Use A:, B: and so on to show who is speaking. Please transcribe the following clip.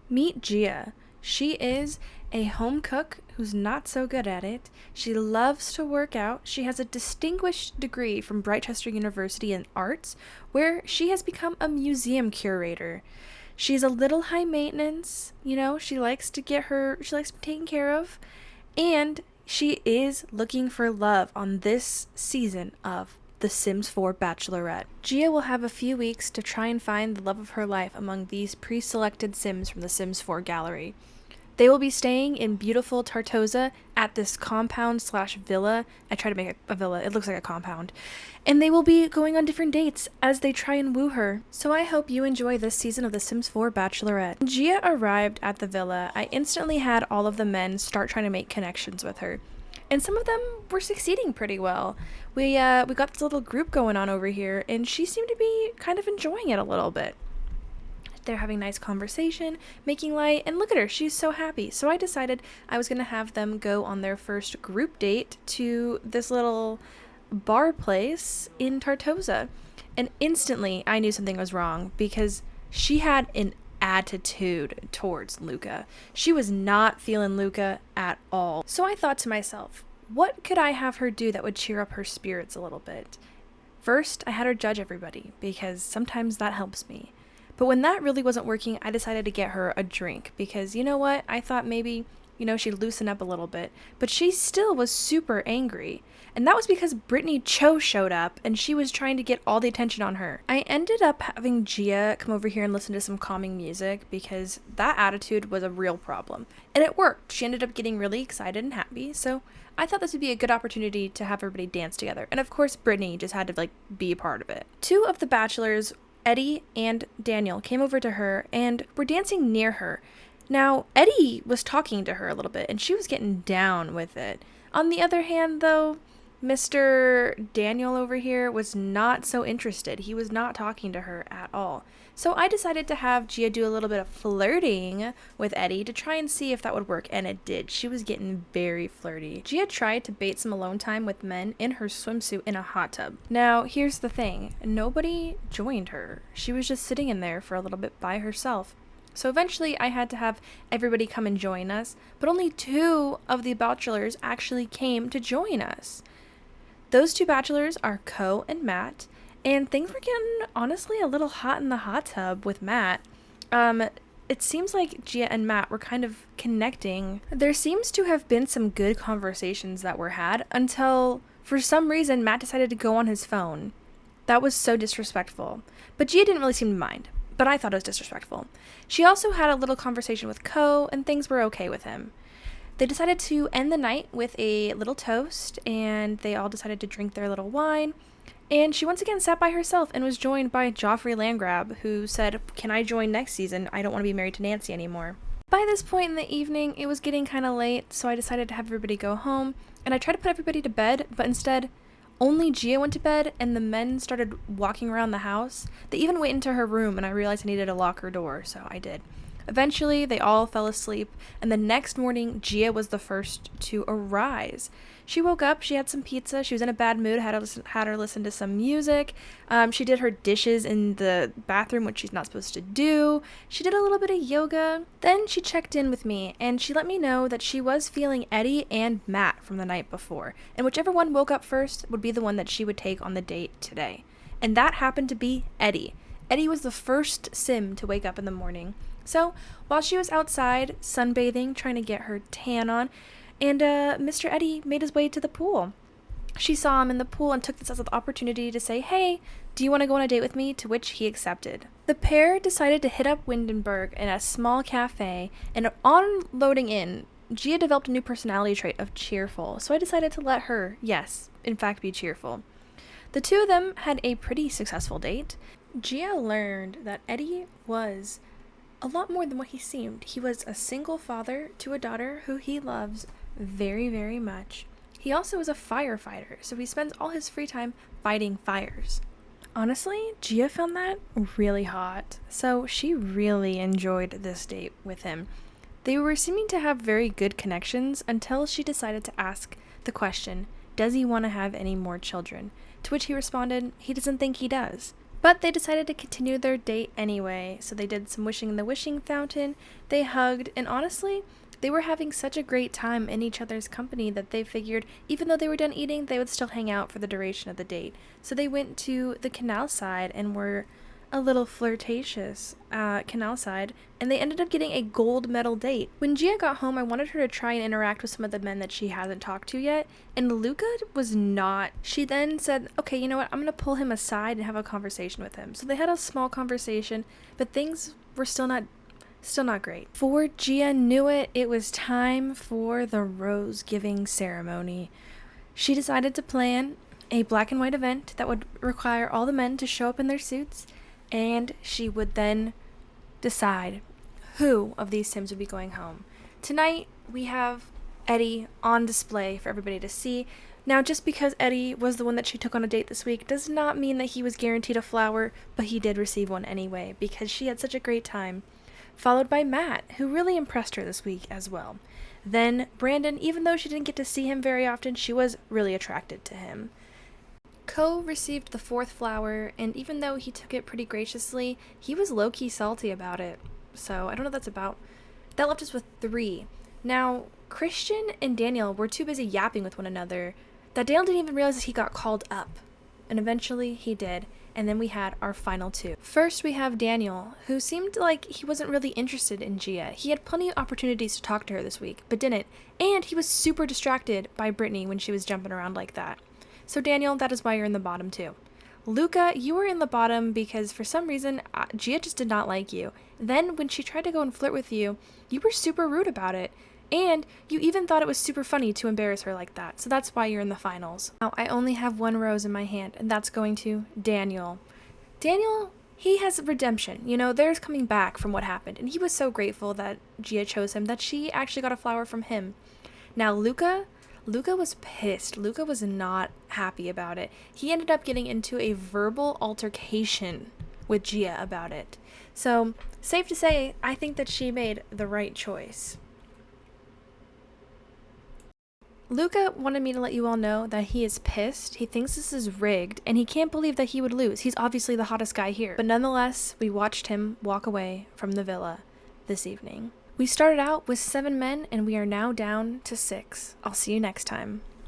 A: Meet Gia. She is a home cook who's not so good at it. She loves to work out. She has a distinguished degree from Brightchester University in arts, where she has become a museum curator. She's a little high maintenance, she likes to be taken care of, and she is looking for love on this season of The Sims 4 Bachelorette. Gia will have a few weeks to try and find the love of her life among these pre-selected Sims from the Sims 4 gallery. They will be staying in beautiful Tartosa at this compound/villa. I try to make it a villa. It looks like a compound. And they will be going on different dates as they try and woo her. So I hope you enjoy this season of The Sims 4 Bachelorette. When Gia arrived at the villa, I instantly had all of the men start trying to make connections with her. And some of them were succeeding pretty well. We got this little group going on over here, and she seemed to be kind of enjoying it a little bit. They're having nice conversation, making light, and look at her, she's so happy. So I decided I was going to have them go on their first group date to this little bar place in Tartosa. And instantly I knew something was wrong because she had an attitude towards Luca. She was not feeling Luca at all. So I thought to myself, what could I have her do that would cheer up her spirits a little bit? First, I had her judge everybody because sometimes that helps me. But when that really wasn't working, I decided to get her a drink because you know what? I thought maybe, she'd loosen up a little bit. But she still was super angry. And that was because Brittany Cho showed up and she was trying to get all the attention on her. I ended up having Gia come over here and listen to some calming music because that attitude was a real problem. And it worked. She ended up getting really excited and happy. So I thought this would be a good opportunity to have everybody dance together. And of course, Brittany just had to be a part of it. Two of the bachelors, Eddie and Daniel, came over to her and were dancing near her. Now, Eddie was talking to her a little bit and she was getting down with it. On the other hand, though, Mr. Daniel over here was not so interested. He was not talking to her at all. So I decided to have Gia do a little bit of flirting with Eddie to try and see if that would work, and it did. She was getting very flirty. Gia tried to bait some alone time with men in her swimsuit in a hot tub. Now, here's the thing. Nobody joined her. She was just sitting in there for a little bit by herself. So eventually I had to have everybody come and join us, but only two of the bachelors actually came to join us. Those two bachelors are Co and Matt, and things were getting, honestly, a little hot in the hot tub with Matt. It seems like Gia and Matt were kind of connecting. There seems to have been some good conversations that were had until, for some reason, Matt decided to go on his phone. That was so disrespectful. But Gia didn't really seem to mind, but I thought it was disrespectful. She also had a little conversation with Co, and things were okay with him. They decided to end the night with a little toast, and they all decided to drink their little wine. And she once again sat by herself and was joined by Joffrey Landgrab, who said, "Can I join next season? I don't want to be married to Nancy anymore." By this point in the evening, it was getting kind of late, so I decided to have everybody go home, and I tried to put everybody to bed, but instead, only Gia went to bed, and the men started walking around the house. They even went into her room, and I realized I needed to lock her door, so I did. Eventually, they all fell asleep, and the next morning, Gia was the first to arise. She woke up, she had some pizza, she was in a bad mood, had her listen to some music. She did her dishes in the bathroom, which she's not supposed to do. She did a little bit of yoga. Then she checked in with me, and she let me know that she was feeling Eddie and Matt from the night before, and whichever one woke up first would be the one that she would take on the date today. And that happened to be Eddie. Eddie was the first Sim to wake up in the morning. So, while she was outside, sunbathing, trying to get her tan on, and Mr. Eddie made his way to the pool. She saw him in the pool and took this as an opportunity to say, "Hey, do you want to go on a date with me?" To which he accepted. The pair decided to hit up Windenburg in a small cafe, and on loading in, Gia developed a new personality trait of cheerful, so I decided to let her, yes, in fact be cheerful. The two of them had a pretty successful date. Gia learned that Eddie was a lot more than what he seemed. He was a single father to a daughter who he loves very, very much. He also is a firefighter, so he spends all his free time fighting fires. Honestly, Gia found that really hot, so she really enjoyed this date with him. They were seeming to have very good connections until she decided to ask the question, does he want to have any more children? To which he responded, he doesn't think he does. But they decided to continue their date anyway, so they did some wishing in the wishing fountain, they hugged, and honestly, they were having such a great time in each other's company that they figured even though they were done eating, they would still hang out for the duration of the date. So they went to the canal side and were a little flirtatious canal side, and they ended up getting a gold medal date. When Gia got home, I wanted her to try and interact with some of the men that she hasn't talked to yet, and Luca was not. She then said, okay, you know what, I'm gonna pull him aside and have a conversation with him. So they had a small conversation, but things were still not great. Before Gia knew it, it was time for the rose giving ceremony. She decided to plan a black and white event that would require all the men to show up in their suits, and she would then decide who of these Sims would be going home. Tonight, we have Eddie on display for everybody to see. Now, just because Eddie was the one that she took on a date this week does not mean that he was guaranteed a flower, but he did receive one anyway because she had such a great time. Followed by Matt, who really impressed her this week as well. Then Brandon, even though she didn't get to see him very often, she was really attracted to him. Ko received the 4th flower, and even though he took it pretty graciously, he was low-key salty about it. So I don't know what that's about. That left us with 3. Now, Christian and Daniel were too busy yapping with one another that Daniel didn't even realize that he got called up. And eventually he did. And then we had our final 2. First, we have Daniel, who seemed like he wasn't really interested in Gia. He had plenty of opportunities to talk to her this week, but didn't. And he was super distracted by Brittany when she was jumping around like that. So Daniel, that is why you're in the bottom 2. Luca, you were in the bottom because for some reason, Gia just did not like you. Then when she tried to go and flirt with you, you were super rude about it. And you even thought it was super funny to embarrass her like that. So that's why you're in the finals. Now, I only have 1 rose in my hand, and that's going to Daniel. Daniel, he has redemption. You know, there's coming back from what happened. And he was so grateful that Gia chose him that she actually got a flower from him. Now, Luca was pissed. Luca was not happy about it. He ended up getting into a verbal altercation with Gia about it. So, safe to say, I think that she made the right choice. Luca wanted me to let you all know that he is pissed. He thinks this is rigged, and he can't believe that he would lose. He's obviously the hottest guy here. But nonetheless, we watched him walk away from the villa this evening. We started out with 7 men, and we are now down to 6. I'll see you next time.